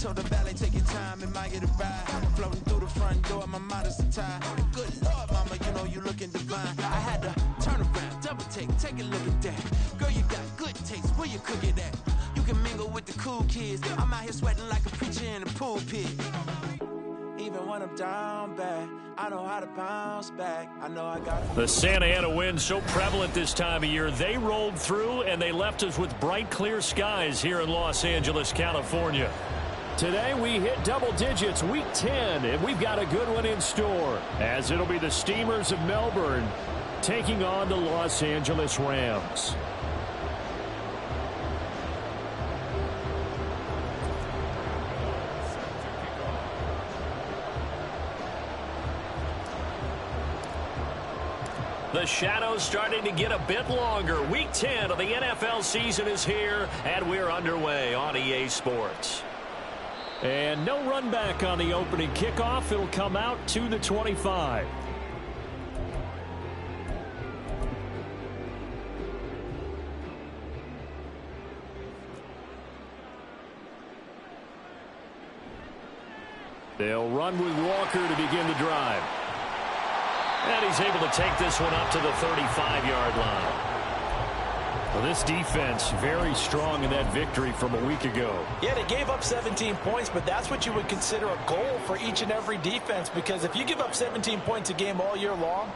told the valet, take your time, it might get a ride. Floating through the front door, my modest attire. Good Lord, mama, you know you looking divine. I had to turn around, double take a look at that. Girl, you got good taste, where you cook it at? You can mingle with the cool kids. I'm out here sweating like a preacher in a pulpit. Even when I'm down bad, I know how to bounce back. I know I got the Santa Ana wind so prevalent this time of year. They rolled through and they left us with bright, clear skies here in Los Angeles, California. Today we hit double digits, week 10, and we've got a good one in store, as it'll be the Steamers of Melbourne taking on the Los Angeles Rams. The shadows starting to get a bit longer. Week 10 of the NFL season is here, and we're underway on EA Sports. And no run back on the opening kickoff. It'll come out to the 25. They'll run with Walker to begin the drive. And he's able to take this one up to the 35-yard line. Well, this defense very strong in that victory from a week ago. Yeah, they gave up 17 points, but that's what you would consider a goal for each and every defense, because if you give up 17 points a game all year long,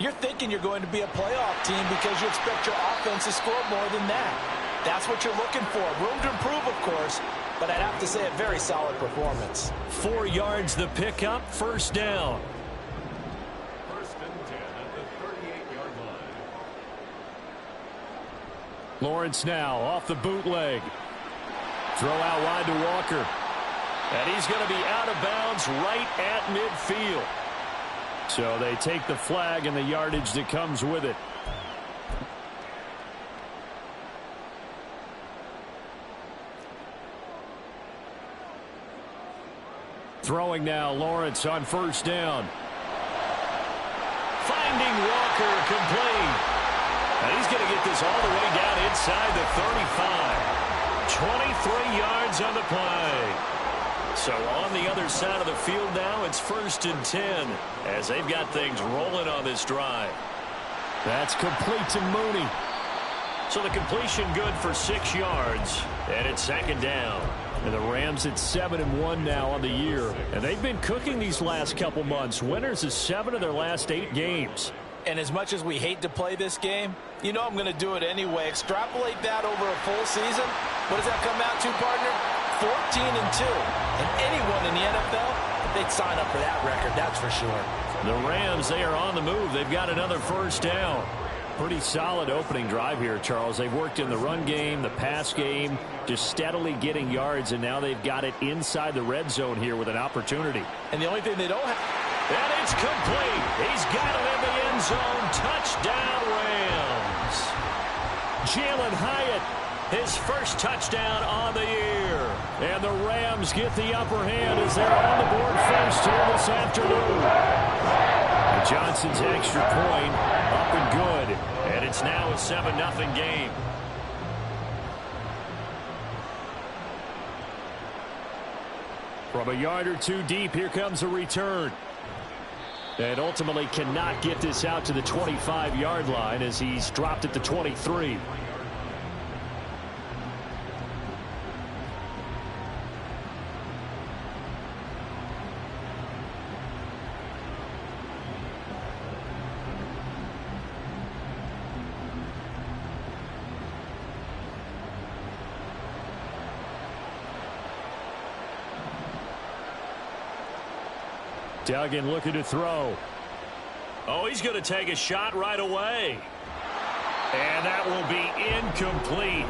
you're thinking you're going to be a playoff team because you expect your offense to score more than that. That's what you're looking for. Room to improve, of course, but I'd have to say a very solid performance. 4 yards the pickup, first down. Lawrence now off the bootleg. Throw out wide to Walker. And he's going to be out of bounds right at midfield. So they take the flag and the yardage that comes with it. Throwing now, Lawrence on first down. Finding Walker complete. And he's going to get this all the way down inside the 35. 23 yards on the play. So on the other side of the field now, it's 1st and 10 as they've got things rolling on this drive. That's complete to Mooney. So the completion good for 6 yards, and it's 2nd down. And the Rams at 7-1 now on the year. And they've been cooking these last couple months. Winners of 7 of their last 8 games. And as much as we hate to play this game, you know I'm going to do it anyway. Extrapolate that over a full season. What does that come out to, partner? 14-2. And anyone in the NFL, they'd sign up for that record, that's for sure. The Rams, they are on the move. They've got another first down. Pretty solid opening drive here, Charles. They've worked in the run game, the pass game, just steadily getting yards, and now they've got it inside the red zone here with an opportunity. And the only thing they don't have... And it's complete. He's got it in the end zone. Touchdown, Rams. Jalen Hyatt, his first touchdown on the year. And the Rams get the upper hand as they're on the board first here this afternoon. And Johnson's extra point up and good. And it's now a 7-0 game. From a yard or two deep, here comes a return. And ultimately cannot get this out to the 25-yard line as he's dropped at the 23. Duggan looking to throw. Oh, he's going to take a shot right away. And that will be incomplete.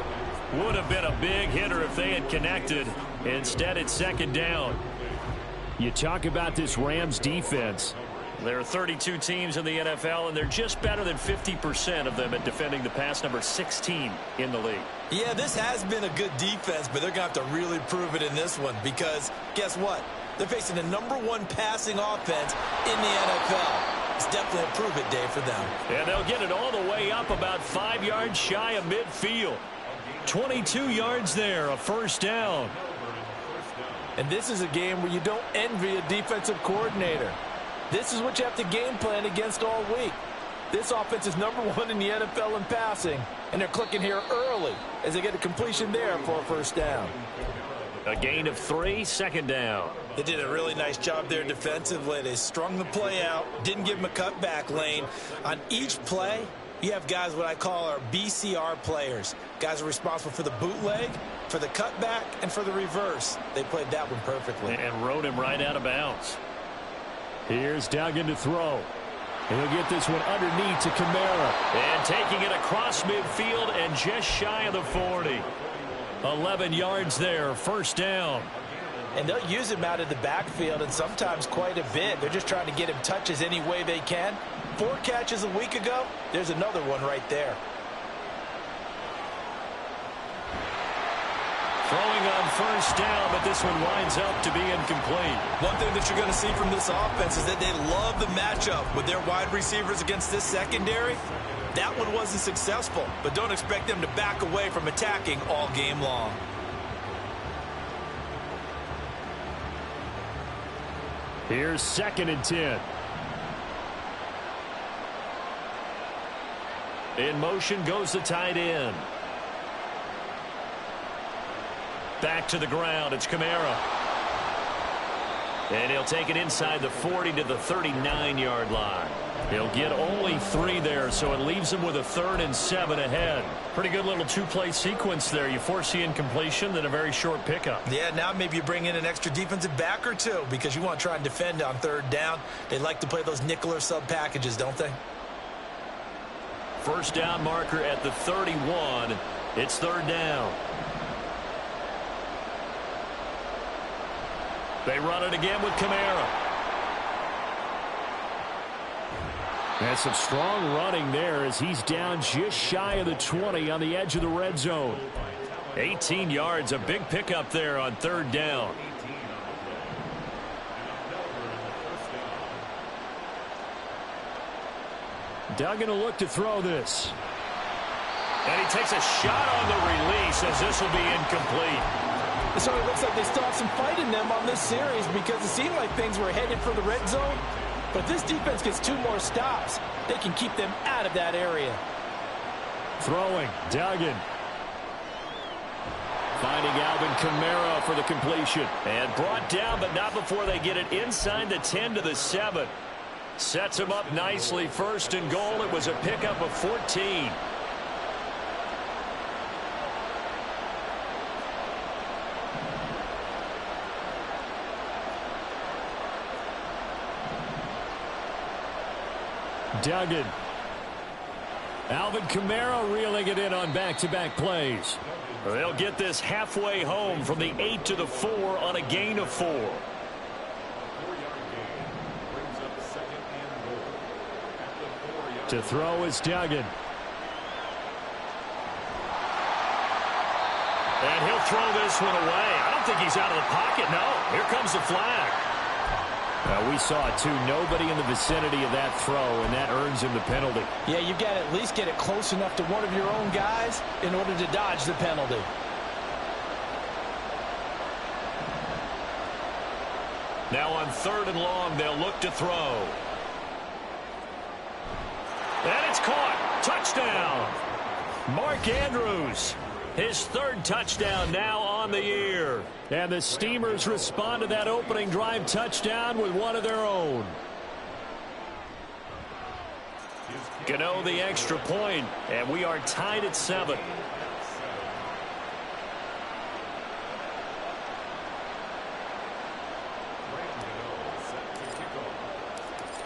Would have been a big hitter if they had connected. Instead, it's 2nd down. You talk about this Rams defense. There are 32 teams in the NFL, and they're just better than 50% of them at defending the pass, number 16 in the league. Yeah, this has been a good defense, but they're going to have to really prove it in this one because guess what? They're facing the #1 passing offense in the NFL. It's definitely a prove-it day for them. And they'll get it all the way up about 5 yards shy of midfield. 22 yards there, a first down. And this is a game where you don't envy a defensive coordinator. This is what you have to game plan against all week. This offense is #1 in the NFL in passing, and they're clicking here early as they get a completion there for a first down. A gain of 3, second down. They did a really nice job there defensively. They strung the play out, didn't give them a cutback lane. On each play, you have guys what I call our BCR players. Guys are responsible for the bootleg, for the cutback, and for the reverse. They played that one perfectly. And rode him right out of bounds. Here's Duggan to throw. And he'll get this one underneath to Kamara. And taking it across midfield and just shy of the 40. 11 yards there, first down. And they'll use him out of the backfield, and sometimes quite a bit. They're just trying to get him touches any way they can. 4 catches a week ago, there's another one right there. Throwing on first down, but this one winds up to be incomplete. One thing that you're going to see from this offense is that they love the matchup with their wide receivers against this secondary. That one wasn't successful, but don't expect them to back away from attacking all game long. Here's 2nd and 10. In motion goes the tight end. Back to the ground. It's Kamara. And he'll take it inside the 40 to the 39-yard line. He'll get only 3 there, so it leaves him with a 3rd and 7 ahead. Pretty good little 2-play sequence there. You force the incompletion, then a very short pickup. Yeah, now maybe you bring in an extra defensive back or 2 because you want to try and defend on 3rd down. They like to play those nickel or sub packages, don't they? First down marker at the 31. It's 3rd down. They run it again with Kamara. That's some strong running there as he's down just shy of the 20 on the edge of the red zone. 18 yards, a big pickup there on 3rd down. Duggan will look to throw this. And he takes a shot on the release as this will be incomplete. So it looks like they still have some fight in them on this series because it seemed like things were headed for the red zone. But this defense gets 2 more stops. They can keep them out of that area. Throwing, Duggan. Finding Alvin Kamara for the completion. And brought down, but not before they get it inside the 10 to the 7. Sets him up nicely. 1st and goal. It was a pickup of 14. Duggan. Alvin Kamara reeling it in on back-to-back plays. They'll get this halfway home from the 8 to the 4 on a gain of 4. To throw is Duggan. And he'll throw this one away. I don't think he's out of the pocket. No, here comes the flag. We saw it, too. Nobody in the vicinity of that throw, and that earns him the penalty. Yeah, you've got to at least get it close enough to one of your own guys in order to dodge the penalty. Now on 3rd and long, they'll look to throw. And it's caught. Touchdown. Mark Andrews. His 3rd touchdown now on the year. And the Steamers respond to that opening drive touchdown with one of their own. Gano the extra point, and we are tied at 7.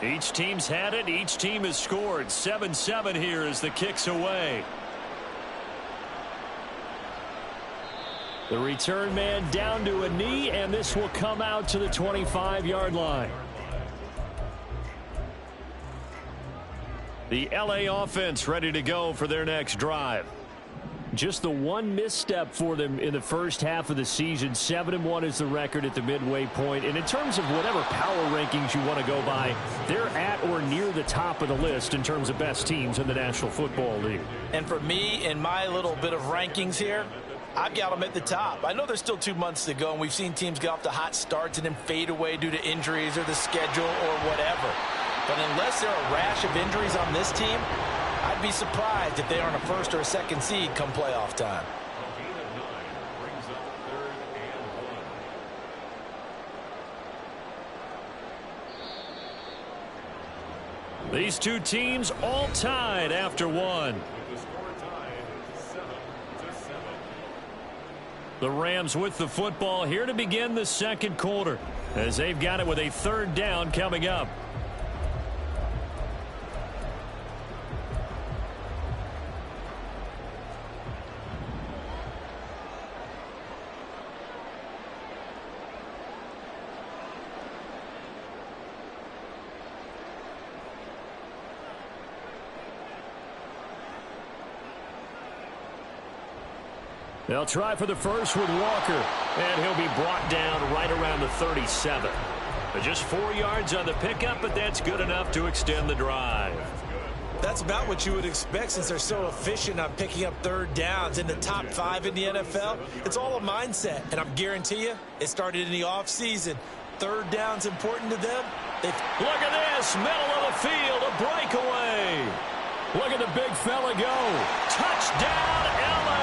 Each team's had it. Each team has scored. 7-7 here as the kick's away. The return man down to a knee, and this will come out to the 25-yard line. The LA offense ready to go for their next drive. Just the one misstep for them in the first half of the season. 7-1 is the record at the midway point. And in terms of whatever power rankings you want to go by, they're at or near the top of the list in terms of best teams in the National Football League. And for me, in my little bit of rankings here, I've got them at the top. I know there's still 2 months to go, and we've seen teams get off to hot starts and then fade away due to injuries or the schedule or whatever. But unless there are a rash of injuries on this team, I'd be surprised if they aren't a first or a second seed come playoff time. These two teams all tied after one. The Rams with the football here to begin the second quarter, as they've got it with a third down coming up. They'll try for the first with Walker, and he'll be brought down right around the 37. Just 4 yards on the pickup, but that's good enough to extend the drive. That's about what you would expect since they're so efficient on picking up third downs in the top 5 in the NFL. It's all a mindset, and I'm guarantee you it started in the offseason. Third down's important to them. Look at this, middle of the field, a breakaway. Look at the big fella go. Touchdown, L.A.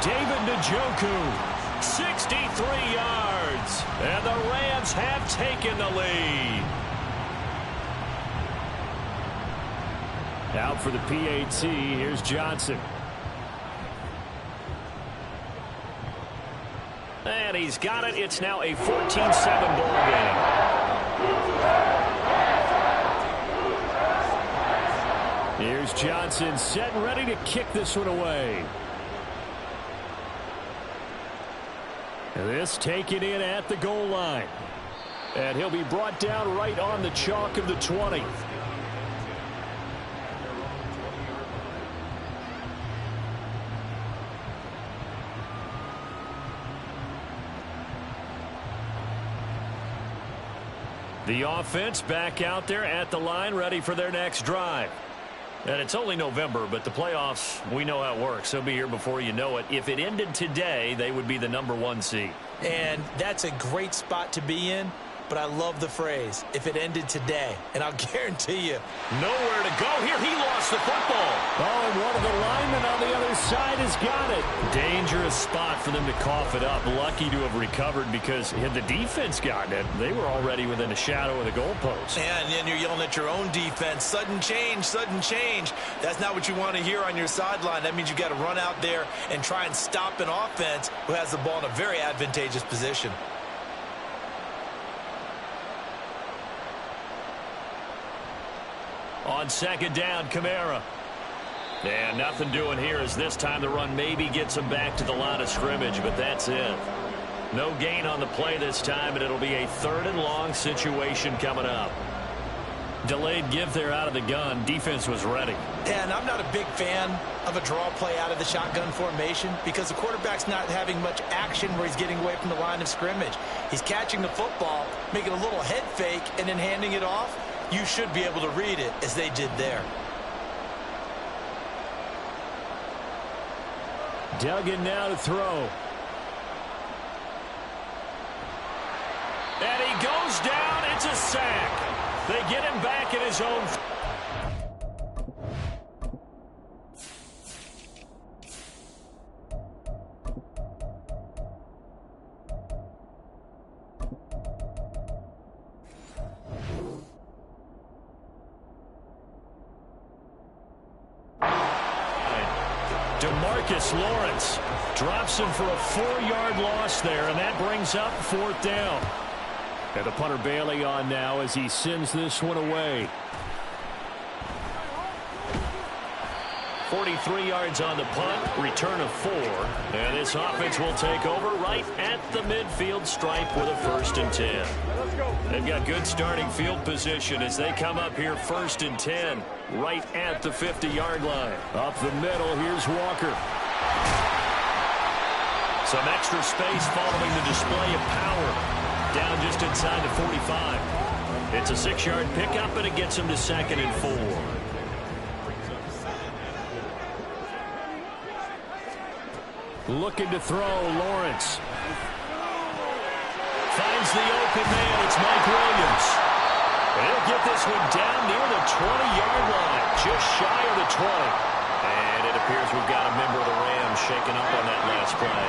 David Njoku, 63 yards, and the Rams have taken the lead. Out for the PAT, here's Johnson. And he's got it. It's now a 14-7 ball game. Here's Johnson set and ready to kick this one away. And this taken in at the goal line. And he'll be brought down right on the chalk of the 20. The offense back out there at the line, ready for their next drive. And it's only November, but the playoffs, we know how it works. They'll be here before you know it. If it ended today, they would be the #1 seed. And that's a great spot to be in, but I love the phrase, if it ended today. And I'll guarantee you, nowhere to go here. He lost the football. Oh, and one of the linemen on the other side has got it. Dangerous spot for them to cough it up. Lucky to have recovered, because had the defense gotten it, they were already within a shadow of the goalpost. And then you're yelling at your own defense. Sudden change, sudden change. That's not what you want to hear on your sideline. That means you've got to run out there and try and stop an offense who has the ball in a very advantageous position. On second down, Kamara. And nothing doing here, as this time the run maybe gets him back to the line of scrimmage, but that's it. No gain on the play this time, and it'll be a 3rd and long situation coming up. Delayed give there out of the gun. Defense was ready. And I'm not a big fan of a draw play out of the shotgun formation, because the quarterback's not having much action where he's getting away from the line of scrimmage. He's catching the football, making a little head fake, and then handing it off. You should be able to read it as they did there. Duggan now to throw. And he goes down. It's a sack. They get him back in his own. Lawrence drops him for a 4-yard loss there, and that brings up 4th down. And the punter Bailey on now as he sends this one away. 43 yards on the punt, return of 4. And this offense will take over right at the midfield stripe with a 1st and 10. They've got good starting field position as they come up here 1st and 10, right at the 50-yard line. Up the middle, here's Walker. Some extra space following the display of power. Down just inside the 45. It's a 6-yard pickup, and it gets him to 2nd and 4. Looking to throw, Lawrence. Finds the open man. It's Mike Williams. He'll get this one down near the 20-yard line, just shy of the 20. And it appears we've got a member of the Rams shaken up on that last play.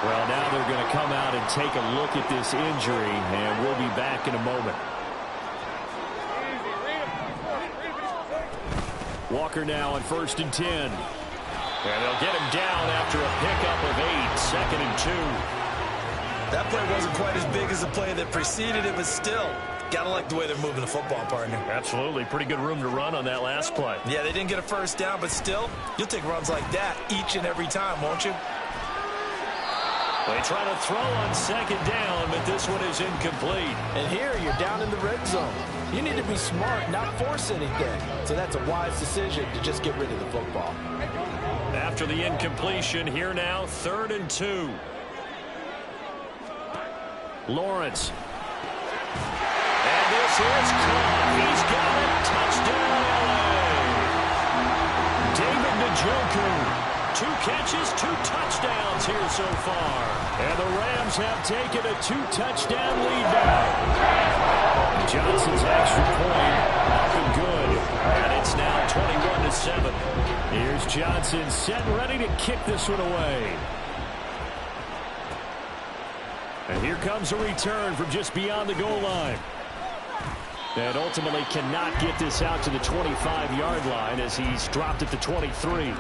Well, now they're going to come out and take a look at this injury, and we'll be back in a moment. Walker now on 1st and 10. And they'll get him down after a pickup of 8, 2nd and 2. That play wasn't quite as big as the play that preceded it, but still, gotta like the way they're moving the football, partner. Absolutely. Pretty good room to run on that last play. Yeah, they didn't get a first down, but still, you'll take runs like that each and every time, won't you? They try to throw on 2nd down, but this one is incomplete. And here, you're down in the red zone. You need to be smart, not force anything. So that's a wise decision to just get rid of the football. After the incompletion, here now, 3rd and 2. Lawrence. And this is caught. He's got it. Touchdown, L.A. David Njoku. 2 catches, 2 touchdowns here so far. And the Rams have taken a 2-touchdown lead now. Johnson's extra point, nothing good. And it's now 21-7. Here's Johnson set and ready to kick this one away. And here comes a return from just beyond the goal line. And ultimately cannot get this out to the 25-yard line as he's dropped at the 23.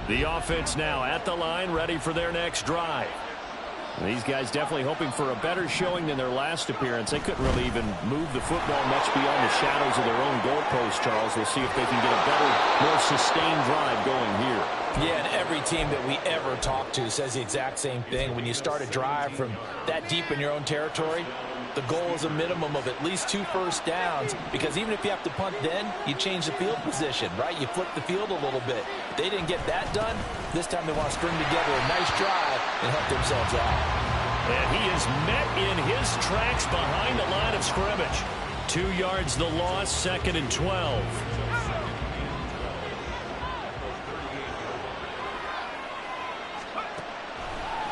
The offense now at the line, ready for their next drive. These guys definitely hoping for a better showing than their last appearance. They couldn't really even move the football much beyond the shadows of their own goalpost, Charles. We'll see if they can get a better, more sustained drive going here. Yeah, and every team that we ever talk to says the exact same thing. When you start a drive from that deep in your own territory, the goal is a minimum of at least 2 first downs, because even if you have to punt then, you change the field position, right? You flip the field a little bit. They didn't get that done. This time they want to string together a nice drive and help themselves out. And he is met in his tracks behind the line of scrimmage. 2 yards the loss, 2nd and 12.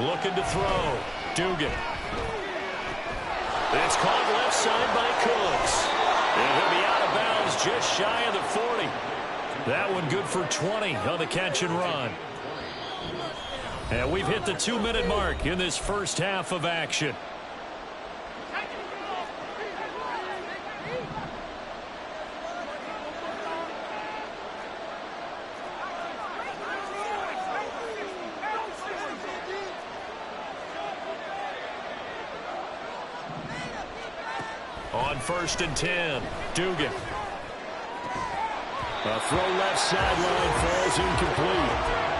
Looking to throw. Dugan. It's caught left side by Cooks. And he'll be out of bounds just shy of the 40. That one good for 20 on the catch and run. And we've hit the 2-minute mark in this first half of action. On 1st and 10, Dugan. A throw left sideline falls incomplete.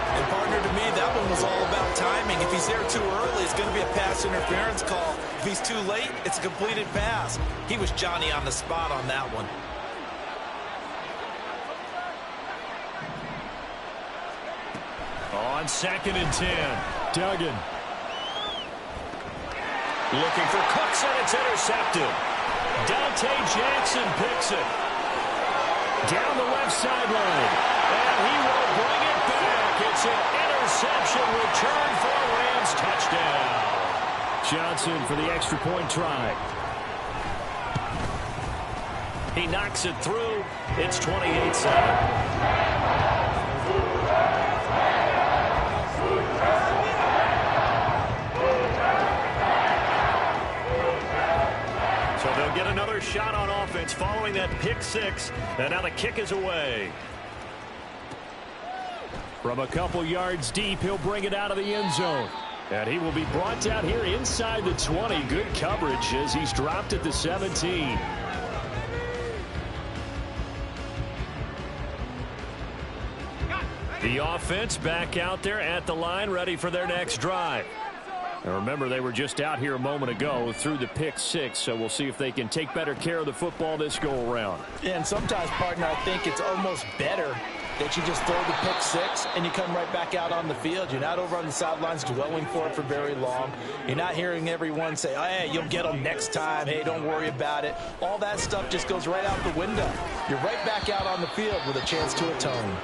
And partner, to me, that one was all about timing. If he's there too early, it's going to be a pass interference call. If he's too late, it's a completed pass. He was Johnny on the spot on that one. On 2nd and 10, Duggan. Looking for Cooks, and it's intercepted. Dante Jackson picks it. Down the left sideline. And he will bring it back. It's an interception return for a Rams touchdown. Johnson for the extra point try. He knocks it through. It's 28-7. So they'll get another shot on offense following that pick 6. And now the kick is away. From a couple yards deep, he'll bring it out of the end zone. And he will be brought down here inside the 20. Good coverage as he's dropped at the 17. The offense back out there at the line, ready for their next drive. Now remember, they were just out here a moment ago through the pick 6, so we'll see if they can take better care of the football this go-around. And sometimes, partner, I think it's almost better that you just throw the pick six and you come right back out on the field. You're not over on the sidelines dwelling for it for very long. You're not hearing everyone say, oh, hey, you'll get them next time. Hey, don't worry about it. All that stuff just goes right out the window. You're right back out on the field with a chance to atone.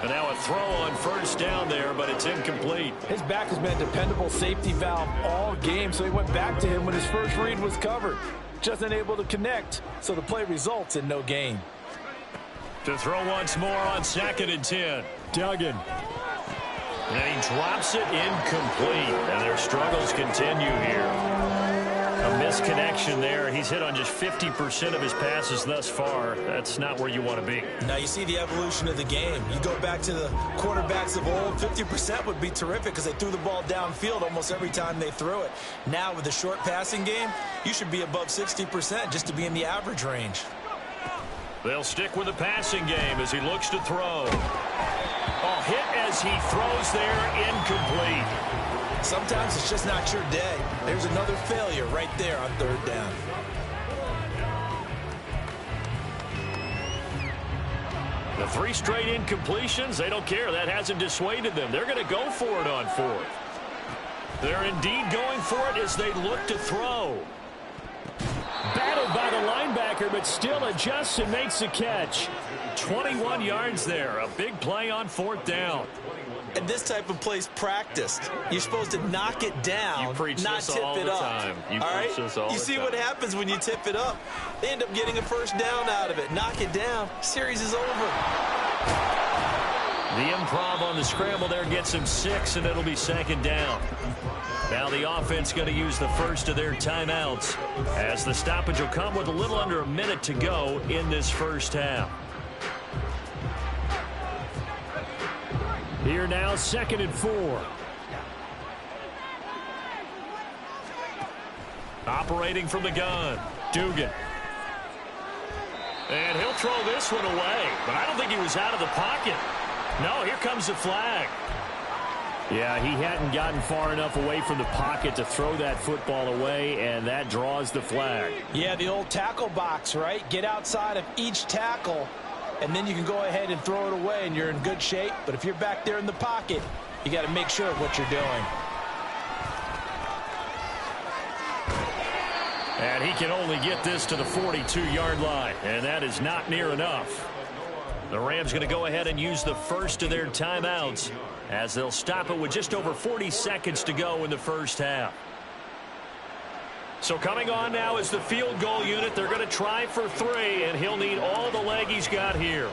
And now a throw on first down there, but it's incomplete. His back has been a dependable safety valve all game, so he went back to him when his first read was covered. Just unable to connect, so the play results in no gain. To throw once more on 2nd and 10. Duggan. And he drops it incomplete. And their struggles continue here. A misconnection there. He's hit on just 50% of his passes thus far. That's not where you want to be. Now you see the evolution of the game. You go back to the quarterbacks of old, 50% would be terrific because they threw the ball downfield almost every time they threw it. Now with the short passing game, you should be above 60% just to be in the average range. They'll stick with the passing game as he looks to throw. A hit as he throws there, incomplete. Sometimes it's just not your day. There's another failure right there on 3rd down. The 3 straight incompletions, they don't care. That hasn't dissuaded them. They're going to go for it on 4th. They're indeed going for it as they look to throw. Battled by the linebacker, but still adjusts and makes the catch. 21 yards there. A big play on 4th down. And this type of play's practiced. You're supposed to knock it down, not tip it up. All right? You see what happens when you tip it up? They end up getting a first down out of it. Knock it down. Series is over. The improv on the scramble there gets him 6, and it'll be 2nd down. Now the offense going to use the first of their timeouts as the stoppage will come with a little under a minute to go in this first half. Here now, 2nd and 4. Operating from the gun, Dugan. And he'll throw this one away, but I don't think he was out of the pocket. No, here comes the flag. Yeah, he hadn't gotten far enough away from the pocket to throw that football away, and that draws the flag. Yeah, the old tackle box, right? Get outside of each tackle, and then you can go ahead and throw it away, and you're in good shape. But if you're back there in the pocket, you got to make sure of what you're doing. And he can only get this to the 42-yard line, and that is not near enough. The Rams going to go ahead and use the first of their timeouts as they'll stop it with just over 40 seconds to go in the first half. So coming on now is the field goal unit. They're going to try for 3, and he'll need all the leg he's got here.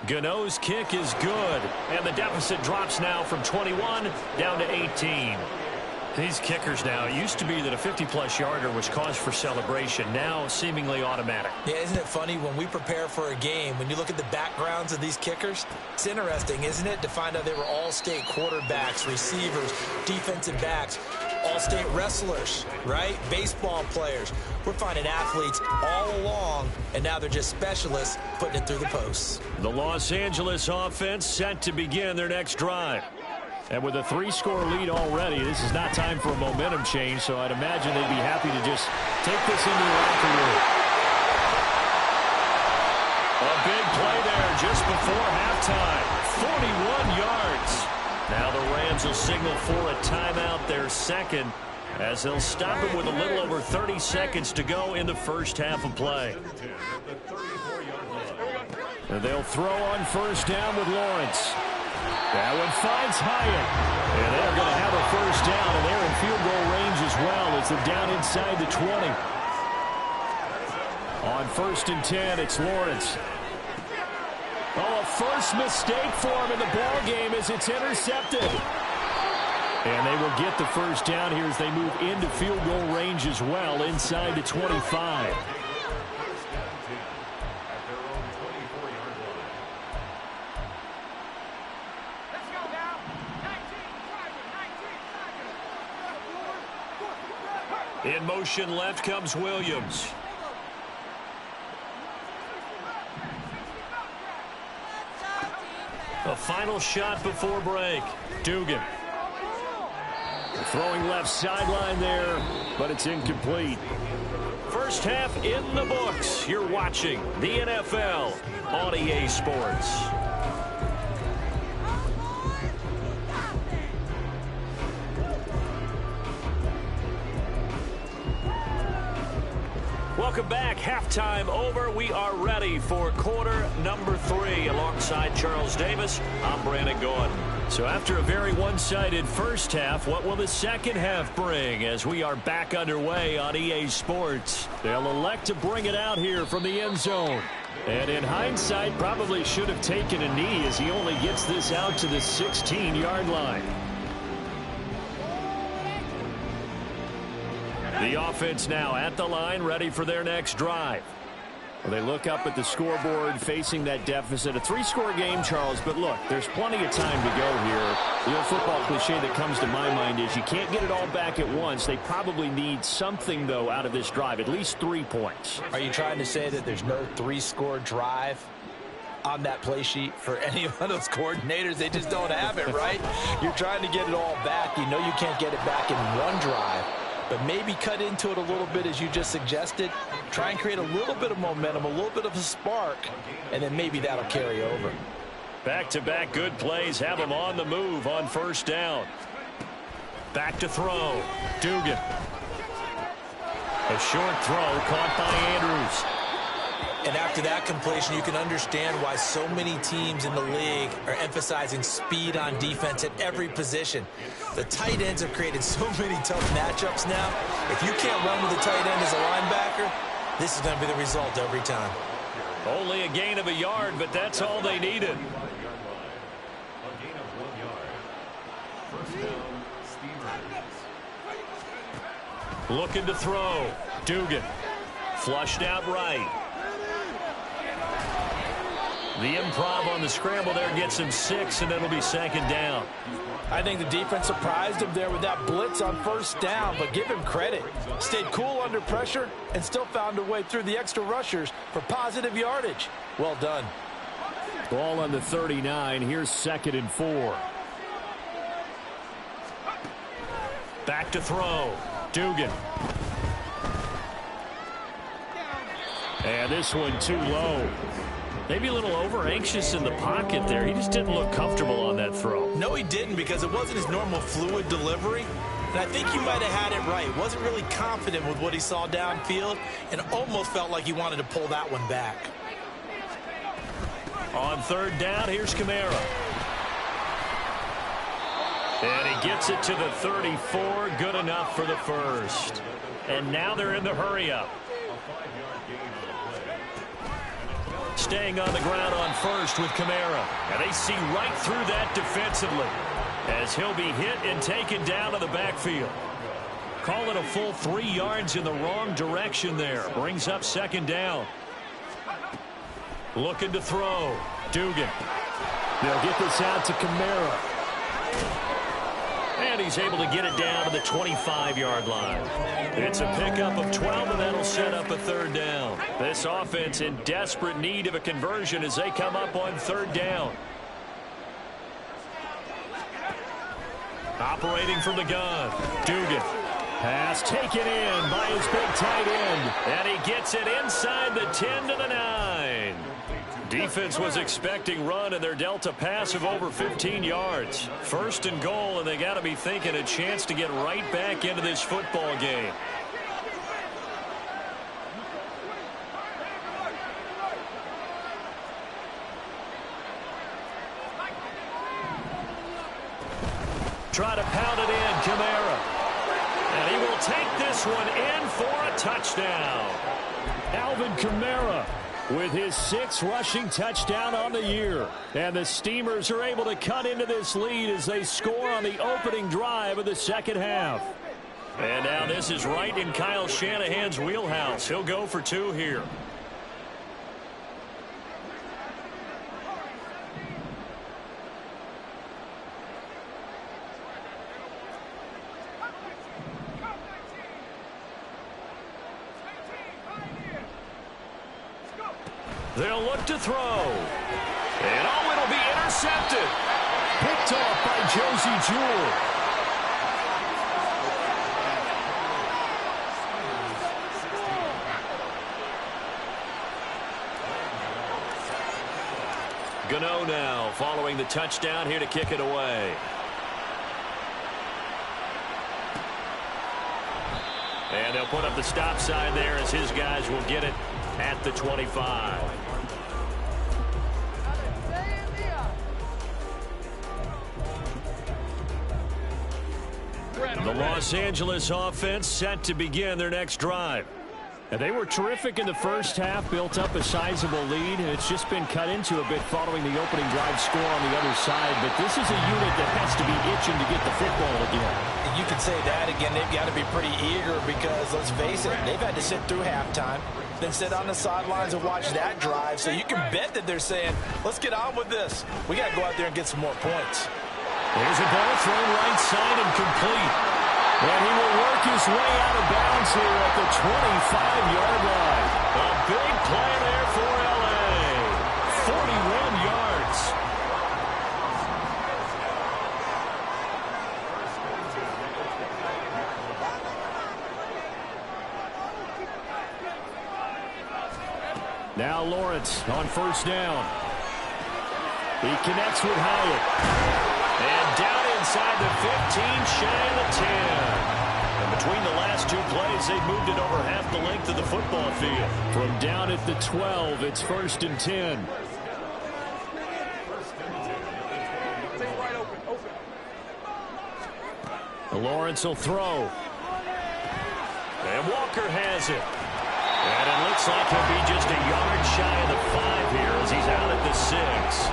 Gano's kick is good, and the deficit drops now from 21 down to 18. These kickers now, it used to be that a 50-plus yarder was cause for celebration. Now seemingly automatic. Yeah, isn't it funny when we prepare for a game, when you look at the backgrounds of these kickers, it's interesting, isn't it, to find out they were all-state quarterbacks, receivers, defensive backs, all-state wrestlers, right? Baseball players. We're finding athletes all along, and now they're just specialists putting it through the posts. The Los Angeles offense set to begin their next drive. And with a 3-score lead already, this is not time for a momentum change, so I'd imagine they'd be happy to just take this into the locker room. A big play there just before halftime. 41 yards. Now the Rams will signal for a timeout, their second, as they'll stop it with a little over 30 seconds to go in the first half of play. And they'll throw on first down with Lawrence. That one finds Hyatt. And they're going to have a first down, and they're in field goal range as well as they're down inside the 20. On 1st and 10, it's Lawrence. Oh, a first mistake for him in the ball game as it's intercepted. And they will get the first down here as they move into field goal range as well, inside the 25. In motion left comes Williams. A final shot before break. Dugan. Throwing left sideline there, but it's incomplete. First half in the books. You're watching the NFL on EA Sports. Welcome back. Halftime over. We are ready for quarter number 3. Alongside Charles Davis, I'm Brandon Gordon. So after a very one-sided first half, what will the second half bring as we are back underway on EA Sports? They'll elect to bring it out here from the end zone. And in hindsight, probably should have taken a knee as he only gets this out to the 16-yard line. The offense now at the line, ready for their next drive. Well, they look up at the scoreboard facing that deficit. A 3-score game, Charles, but look, there's plenty of time to go here. The old football cliche that comes to my mind is you can't get it all back at once. They probably need something, though, out of this drive, at least 3 points. Are you trying to say that there's no 3-score drive on that play sheet for any of those coordinators? They just don't have it, right? You're trying to get it all back. You know you can't get it back in one drive. But maybe cut into it a little bit as you just suggested. Try and create a little bit of momentum, a little bit of a spark, and then maybe that'll carry over. Back-to-back good plays have them on the move on first down. Back to throw. Dugan. A short throw caught by Andrews. And after that completion, you can understand why so many teams in the league are emphasizing speed on defense at every position. The tight ends have created so many tough matchups now. If you can't run with the tight end as a linebacker, this is going to be the result every time. Only a gain of a yard, but that's all they needed. Looking to throw. Dugan. Flushed out right. The improv on the scramble there gets him 6, and it'll be second down. I think the defense surprised him there with that blitz on first down, but give him credit. Stayed cool under pressure and still found a way through the extra rushers for positive yardage. Well done. Ball on the 39. Here's 2nd and 4. Back to throw. Dugan. And this one too low. Maybe a little over-anxious in the pocket there. He just didn't look comfortable on that throw. No, he didn't, because it wasn't his normal fluid delivery. And I think he might have had it right. Wasn't really confident with what he saw downfield and almost felt like he wanted to pull that one back. On third down, here's Kamara. And he gets it to the 34. Good enough for the first. And now they're in the hurry-up. Staying on the ground on first with Kamara. And they see right through that defensively as he'll be hit and taken down to the backfield. Call it a full 3 yards in the wrong direction there. Brings up second down. Looking to throw. Dugan. They'll get this out to Kamara. And he's able to get it down to the 25-yard line. It's a pickup of 12, and that'll set up a third down. This offense in desperate need of a conversion as they come up on third down. Operating from the gun. Dugan. Pass taken in by his big tight end. And he gets it inside the 10 to the 9. Defense was expecting run, and they're dealt a pass of over 15 yards. First and goal, and they got to be thinking a chance to get right back into this football game. Try to pound it in, Kamara. And he will take this one in for a touchdown. Alvin Kamara with his 6th rushing touchdown on the year. And the Steamers are able to cut into this lead as they score on the opening drive of the second half. And now this is right in Kyle Shanahan's wheelhouse. He'll go for 2 here. They'll look to throw. And oh, it'll be intercepted. Picked off by Josie Jewell. Gano now following the touchdown here to kick it away. And they'll put up the stop sign there as his guys will get it at the 25. The Los Angeles offense set to begin their next drive. And they were terrific in the first half, built up a sizable lead, and it's just been cut into a bit following the opening drive score on the other side. But this is a unit that has to be itching to get the football again. You can say that again. They've got to be pretty eager because, let's face it, they've had to sit through halftime, then sit on the sidelines and watch that drive. So you can bet that they're saying, let's get on with this. We got to go out there and get some more points. There's a ball thrown right side and complete. And he will work his way out of bounds here at the 25-yard line. A big play there for L.A. 41 yards. Now Lawrence on first down. He connects with Hyatt. And down inside the 15, shy of the 10. And between the last two plays, they've moved it over half the length of the football field. From down at the 12, it's 1st and 10. Lawrence will throw. And Walker has it. And it looks like he'll be just a yard shy of the 5 here as he's out at the 6.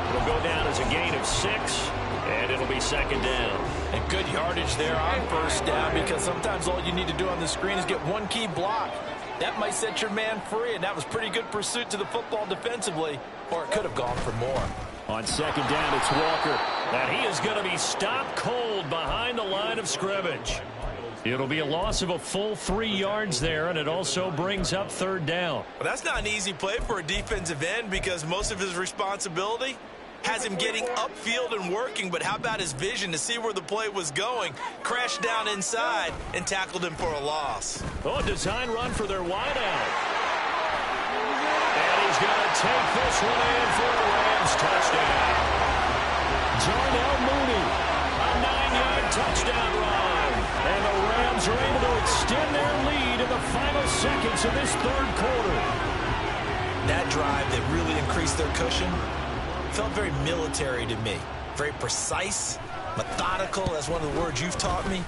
It'll go down as a gain of 6, and it'll be 2nd down. And good yardage there on first down because sometimes all you need to do on the screen is get one key block. That might set your man free, and that was pretty good pursuit to the football defensively, or it could have gone for more. On 2nd down, it's Walker. And he is going to be stopped cold behind the line of scrimmage. It'll be a loss of a full 3 yards there, and it also brings up 3rd down. Well, that's not an easy play for a defensive end because most of his responsibility has him getting upfield and working, but how about his vision to see where the play was going? Crashed down inside and tackled him for a loss. Oh, design run for their wideout. And he's going to take this one in for a Rams touchdown. Darnell Mooney, a 9-yard touchdown run. And the Rams are able to extend their lead in the final seconds of this 3rd quarter. That drive that really increased their cushion felt very military to me. Very precise, methodical. That's one of the words you've taught me.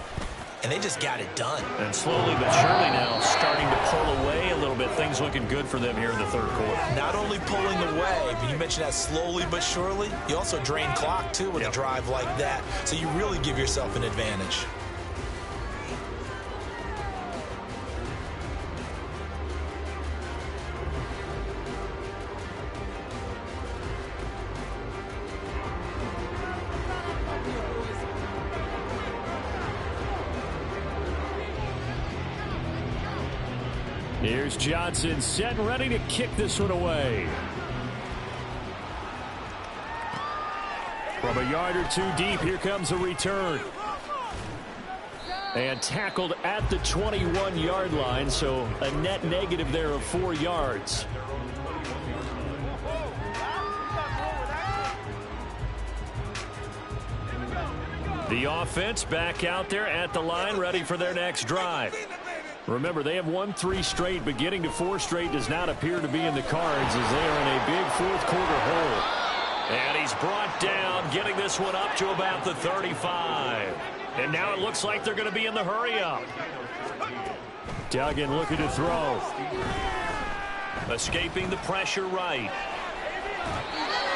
And they just got it done. And slowly but surely now starting to pull away a little bit. Things looking good for them here in the 3rd quarter. Not only pulling away, but you mentioned that slowly but surely. You also drain clock, too, with a drive like that. So you really give yourself an advantage. Here's Johnson set and ready to kick this one away. From a yard or 2 deep, here comes a return. And tackled at the 21-yard line, so a net negative there of 4 yards. The offense back out there at the line, ready for their next drive. Remember, they have won 3 straight, but getting to 4 straight does not appear to be in the cards as they are in a big 4th quarter hole. And he's brought down, getting this one up to about the 35. And now it looks like they're going to be in the hurry-up. Duggan looking to throw. Escaping the pressure right.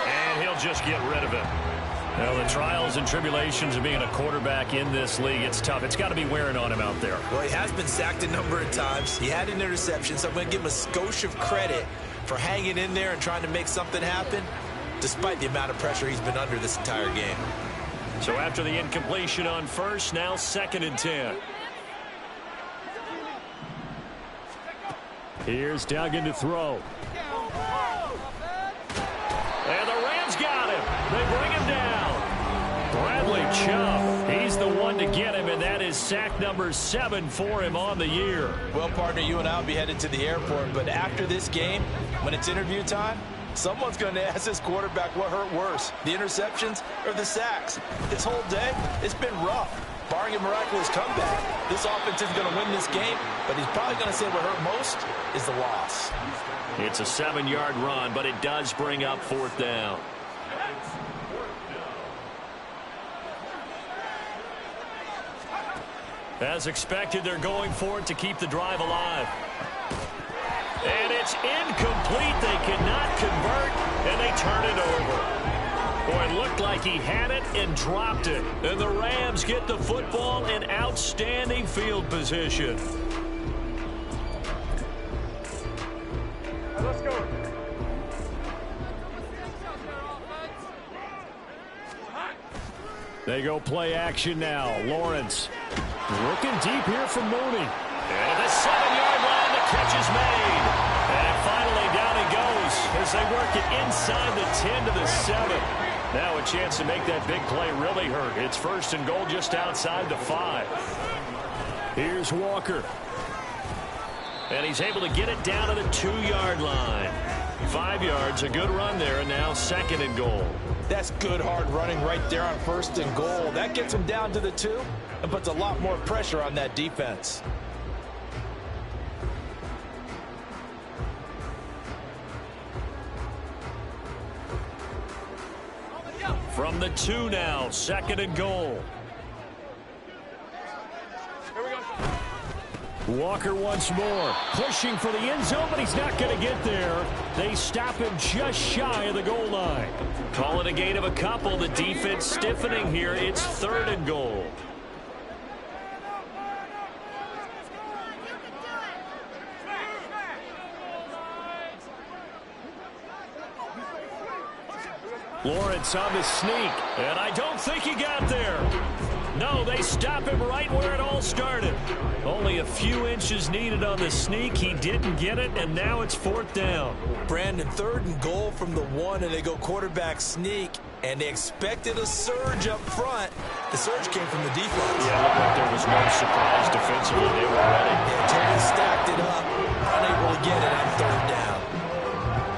And he'll just get rid of it. Well, the trials and tribulations of being a quarterback in this league, it's tough. It's got to be wearing on him out there. Well, he has been sacked a number of times. He had an interception, so I'm going to give him a skosh of credit for hanging in there and trying to make something happen, despite the amount of pressure he's been under this entire game. So after the incompletion on first, now 2nd and 10. Here's Duggan to throw. And the Rams got him. They bring him down. Bradley Chubb, he's the one to get him, and that is sack number 7 for him on the year. Well, partner, you and I will be headed to the airport, but after this game, when it's interview time, Someone's going to ask this quarterback what hurt worse, the interceptions or the sacks. This whole day, it's been rough. Barring a miraculous comeback, this offense is going to win this game, but he's probably going to say what hurt most is the loss. It's a 7-yard run, but it does bring up 4th down. As expected, they're going for it to keep the drive alive. And it's incomplete. They cannot convert, and they turn it over. Boy, it looked like he had it and dropped it. And the Rams get the football in outstanding field position. Let's go. They go play action now. Lawrence looking deep here for Mooney. And at the 7-yard line, the catch is made. And finally down he goes as they work it inside the 10 to the 7. Now a chance to make that big play really hurt. It's 1st and goal just outside the 5. Here's Walker. And he's able to get it down to the 2-yard line. 5 yards, a good run there, and now 2nd and goal. That's good hard running right there on 1st and goal. That gets him down to the 2 and puts a lot more pressure on that defense. From the 2 now, 2nd and goal. Walker once more, pushing for the end zone, but he's not going to get there. They stop him just shy of the goal line. Call it a gain of a couple. The defense stiffening here. It's 3rd and goal. Lawrence on the sneak. And I don't think he got there. No, they stop him right where it all started. Only a few inches needed on the sneak. He didn't get it, and now it's 4th down. Brandon, 3rd and goal from the 1, and they go quarterback sneak, and they expected a surge up front. The surge came from the defense. Yeah, it looked like there was no surprise defensively. They were ready. Yeah, totally stacked it up, unable to get it on 3rd down.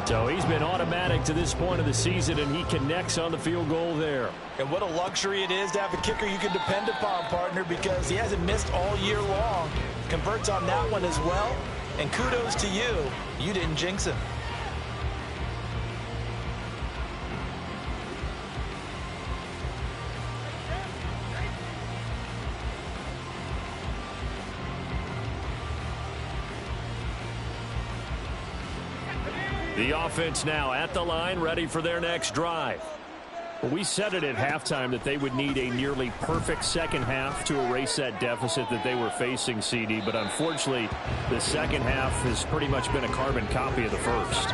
So he's been automatic to this point of the season, and he connects on the field goal there. And what a luxury it is to have a kicker you can depend upon, partner, because he hasn't missed all year long. Converts on that one as well. And kudos to you. You didn't jinx him. The offense now at the line, ready for their next drive. Well, we said it at halftime that they would need a nearly perfect second half to erase that deficit that they were facing, CD. But unfortunately, the second half has pretty much been a carbon copy of the first.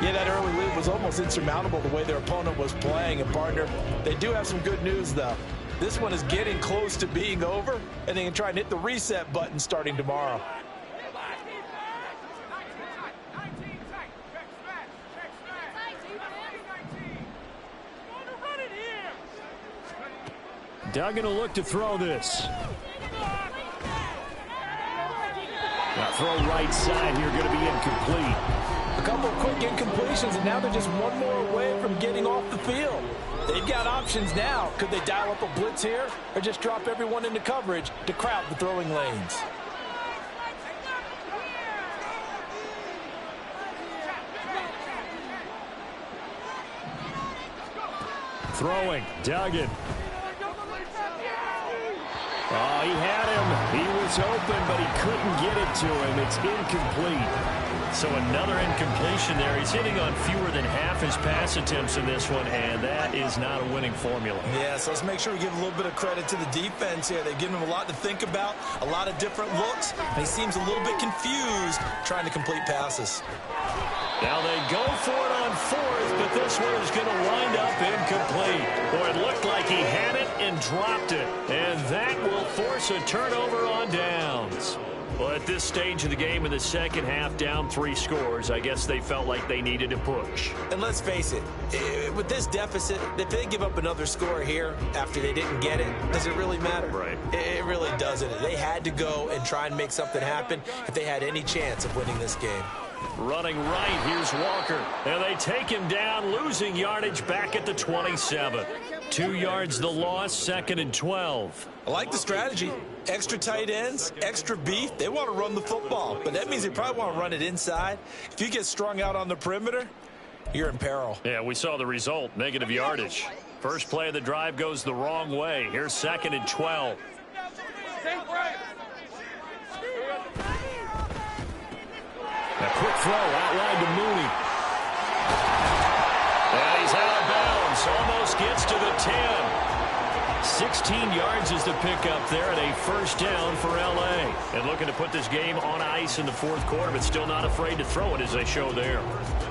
Yeah, that early lead was almost insurmountable the way their opponent was playing. And, partner, they do have some good news, though. This one is getting close to being over, and they can try and hit the reset button starting tomorrow. Duggan will look to throw this. That throw right side here going to be incomplete. A couple of quick incompletions, and now they're just one more away from getting off the field. They've got options now. Could they dial up a blitz here or just drop everyone into coverage to crowd the throwing lanes? Throwing, Duggan. Oh, he had him. He was open, but he couldn't get it to him. It's incomplete. So another incompletion there. He's hitting on fewer than half his pass attempts in this one, and that is not a winning formula. Yeah, so let's make sure we give a little bit of credit to the defense here. They've given him a lot to think about, a lot of different looks, and he seems a little bit confused trying to complete passes. Now they go for it on 4th, but this one is going to wind up incomplete. Boy, it looked like he had it and dropped it. And that will force a turnover on downs. Well, at this stage of the game in the second half, down 3 scores, I guess they felt like they needed to push. And let's face it, with this deficit, if they give up another score here after they didn't get it, does it really matter? Right. It really doesn't. They had to go and try and make something happen if they had any chance of winning this game. Running right, here's Walker. And they take him down, losing yardage back at the 27. 2 yards the loss, 2nd and 12. I like the strategy. Extra tight ends, extra beef. They want to run the football, but that means they probably want to run it inside. If you get strung out on the perimeter, you're in peril. Yeah, we saw the result, negative yardage. First play of the drive goes the wrong way. Here's 2nd and 12. A quick throw outline to Mooney. And he's out of bounds. Almost gets to the 10. 16 yards is the pickup there, and a first down for L.A. And looking to put this game on ice in the 4th quarter, but still not afraid to throw it as they show there.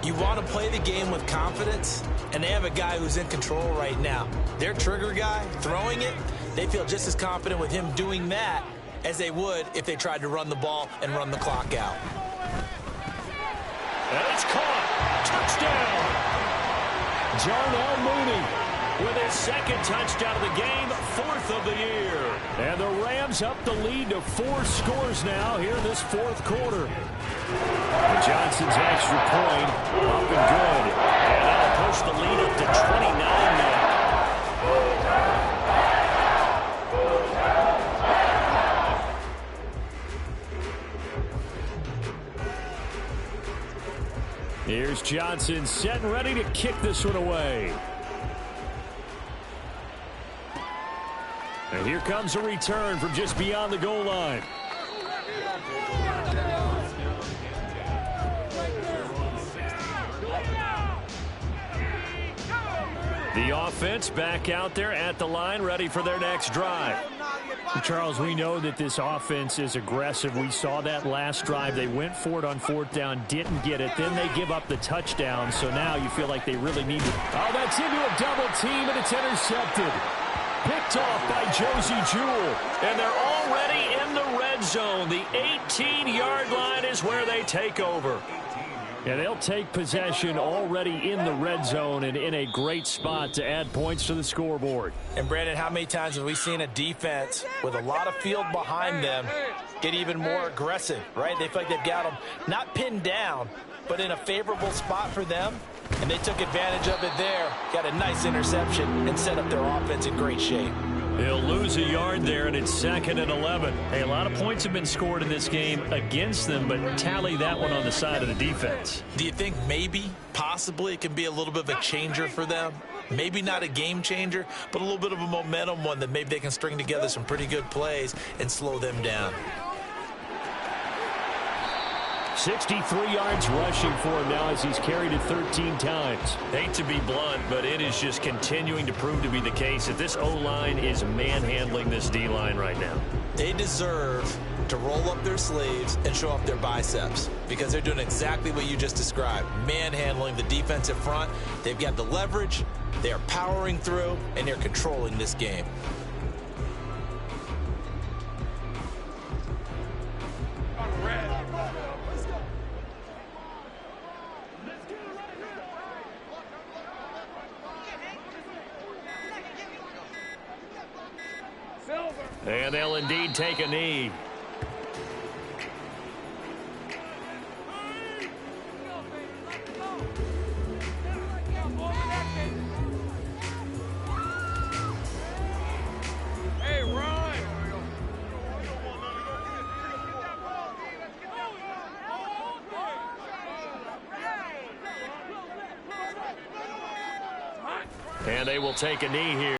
You want to play the game with confidence, and they have a guy who's in control right now. Their trigger guy, throwing it, they feel just as confident with him doing that as they would if they tried to run the ball and run the clock out. And it's caught. Touchdown. Jarnell Mooney with his 2nd touchdown of the game, 4th of the year. And the Rams up the lead to 4 scores now here in this 4th quarter. Johnson's extra point up and good. And that'll push the lead up to 29 now. Here's Johnson set and ready to kick this one away. And here comes a return from just beyond the goal line. The offense back out there at the line, ready for their next drive. Charles, we know that this offense is aggressive. We saw that last drive. They went for it on 4th down, didn't get it. Then they give up the touchdown. So now you feel like they really need to. Oh, that's into a double team, and it's intercepted. Picked off by Josie Jewell. And they're already in the red zone. The 18-yard line is where they take over. And they'll take possession already in the red zone and in a great spot to add points to the scoreboard. And, Brandon, how many times have we seen a defense with a lot of field behind them get even more aggressive, right? They feel like they've got them not pinned down, but in a favorable spot for them. And they took advantage of it there, got a nice interception, and set up their offense in great shape. He'll lose a yard there, and it's 2nd and 11. Hey, a lot of points have been scored in this game against them, but tally that one on the side of the defense. Do you think maybe, possibly, it can be a little bit of a changer for them? Maybe not a game changer, but a little bit of a momentum one that maybe they can string together some pretty good plays and slow them down. 63 yards rushing for him now as he's carried it 13 times. Hate to be blunt, but it is just continuing to prove to be the case that this O-line is manhandling this D-line right now. They deserve to roll up their sleeves and show up their biceps because they're doing exactly what you just described, manhandling the defensive front. They've got the leverage, they're powering through, and they're controlling this game. And they'll indeed take a knee. Hey, Ron! And they will take a knee here.